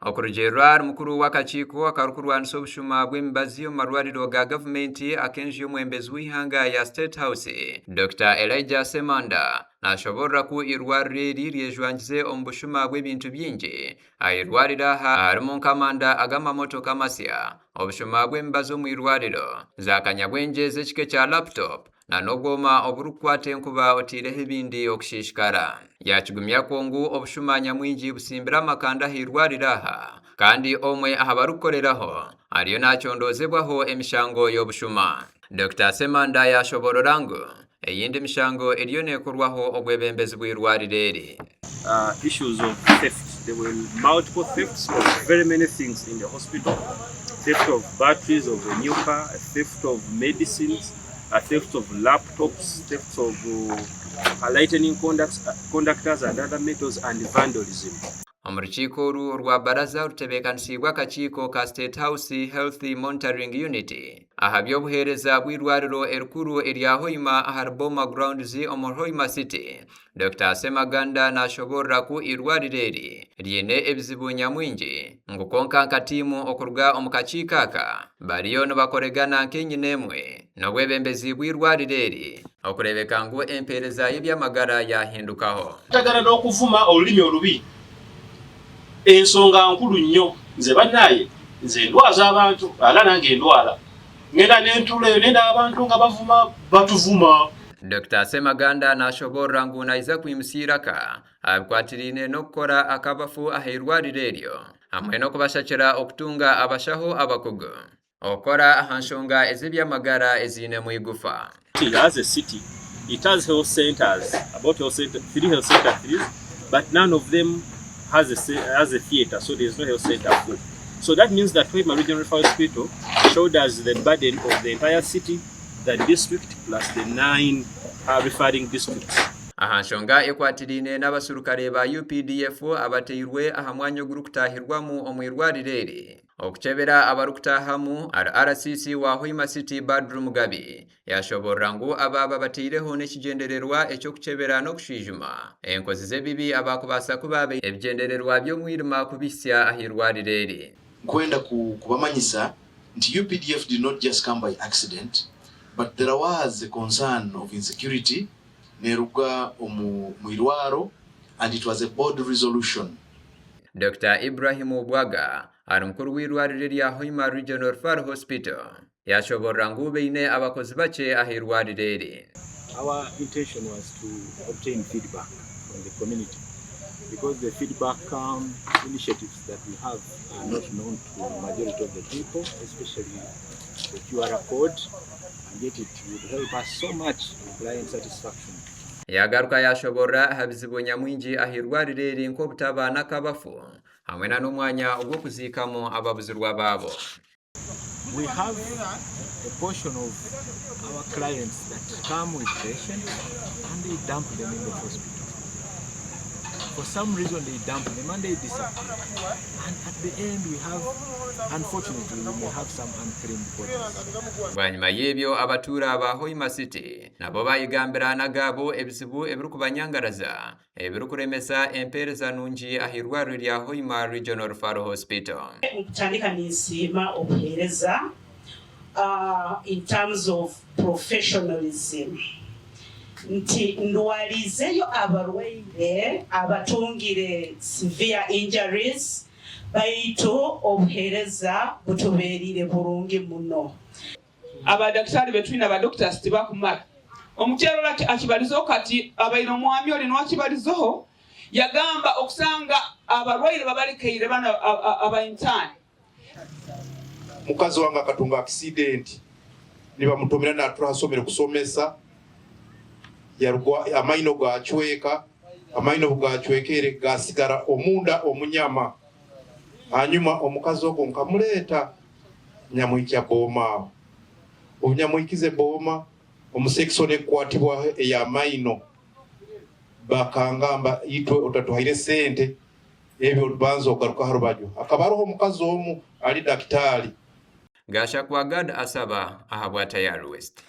Okurujerwa mukuru w'akakiiko akarukurwanisa obushuma bw'emibazi omu marwariro ga gavumenti akenshi y'omwembezi w'ihanga ya State House Dr. Elijah Semanda nashoborra ku irwariro eri ryejwangize omu bushuma bw'ebintu bingi ahirwariro aha harimu nk'amanda ag'amamotoka masya obushuma bw'emibazi omu irwariro za kanyabwengye z'ekika kya laptop na n'obwoma oburukukwata enkuba otiireho ebindi okushishikara yakigumya kongu obushuma nyamwingi busimbira amakanda ahirwariro aha kandi omwe aha barukukoreraho ariyo nakyondozebwaho emishango y'obushuma. Dr. Semanda yashoborora ngu eyindi mishango eriyo nekorwaho obwebembezi bw'irwariro eri. Issues of theft. There were multiple thefts of very many things in the hospital. Theft of batteries of a new car, a theft of medicines, a theft of laptops, theft of lightning conductors and other metals, and vandalism. Omurukiiko oru rwa baraza rutebeekanisibwa akakiiko ka State House Health Monitoring Unit aha by'obuheereza bw'irwariro erikuru erya Hoima aha Boma Grounds omu Hoima City. Dr. Semaganda nashoborra ku irwariro eri ryine ebizibu nyamwingi ngu konka nkatiimu okuruga omu kakiiko aka bariyo nibakoregana nk'enyina emwe n'obwebembezi bw'irwariro eri okurebeka ngu empeereza y'ebyamagara yahindukaho. Tagara n'okuvuma olulimi olubi ensonga nkulu nnyo nze bannaye nze ndwaza abantu ala nange ndwala ngenda n'entulo nenda abantu nga bavuma batuvuma. Dr. Semaganda nashoborra ngu naiza kwimusiraka abikwatirine n'okukora akabafu ahirwariro eryo hamwe n'okubashakira okutunga abashaho abakugu okora aha nshonga ez'ebyamagara ezine mu igufa. As a city, it has health centers, about 3 health centers, but none of them has a theater, so there is no health center full. So that means that Hoima Regional Referral Hospital shoulders the burden of the entire city, the district, plus the 9 referring districts. Aha nshonga ekwatirine n'abasurukare ba UPDF abateirwe aha mwanya ogurukutahirwamu omu irwariro eri okuchebera abarukutahamu RCC wa Hoima City Badru Mugabi yashoborra ngu ababa bateireho n'ekigendererwa ekyokuchebera n'okushijuma enkozi z'ebibi abakubasa kubabe ebigendererwa by'omwirima kubisya ahirwariro eri. Nkwenda kubamanyisa nti UPDF did not just come by accident, but there was a concern of insecurity neruga muirwaro, and it was a board resolution. Dr. Ibrahim Obwaga ari mukuru w'irwariro rya Hoima Regional Referral Hospital yashoborra ngu beine abakozi bake ahirwariro eri. Our intention was to obtain feedback from the community because the feedback initiatives that we have are not known to the majority of the people, especially the QR code, and yet it would help us so much in client satisfaction. Yagaruka yashoborra habizibu nyamwingi ahirwariro eri nk'obutaba n'akabafu hamwe n'omwanya ogw'okuziikamu ababuzirwa babo. We have a portion of our clients that come with patients and they dump them in the hospital. For some reason they dump them and they disappear. And at the end we have, unfortunately, we may have some unclaimed bodies. Bwanyuma y'ebyo abatura ba Hoima City nabo bayigambira nagabo ebizibu ebirukubanyangaraza ebirukuremesa empeereza nungi ahirwariro rya Hoima Regional Referral Hospital. Okutandika n'ensiima obuheereza in terms of professionalism. Nti ndwalizeyo abarwaire abatungire severe injuries baitu obuheereza butoberire bulungi muno. Abadaktari betwina abadoctors tibakumala omukyalo lati akibalizo kati abaino mwami oli nwakibalizoho yagamba okusanga abarwaire babalikeire bana abayintani. Mukazi wange akatunga accident nibamutomera naturasomere kusomesa yarugwa amaino gachweka amaino gachwekere gasigara omunda omunyama hanyuma omukazi ogwo nkamuleta nyamwikya boma obunyamwikize boma omusekisone kwatibwa ya maino bakangamba itwe otatuhaire sente ebyo banzo garuka harubajo akabaroho omukazi omu ali daktari Gasha kwa Gad asaba ahabwa Tayari West.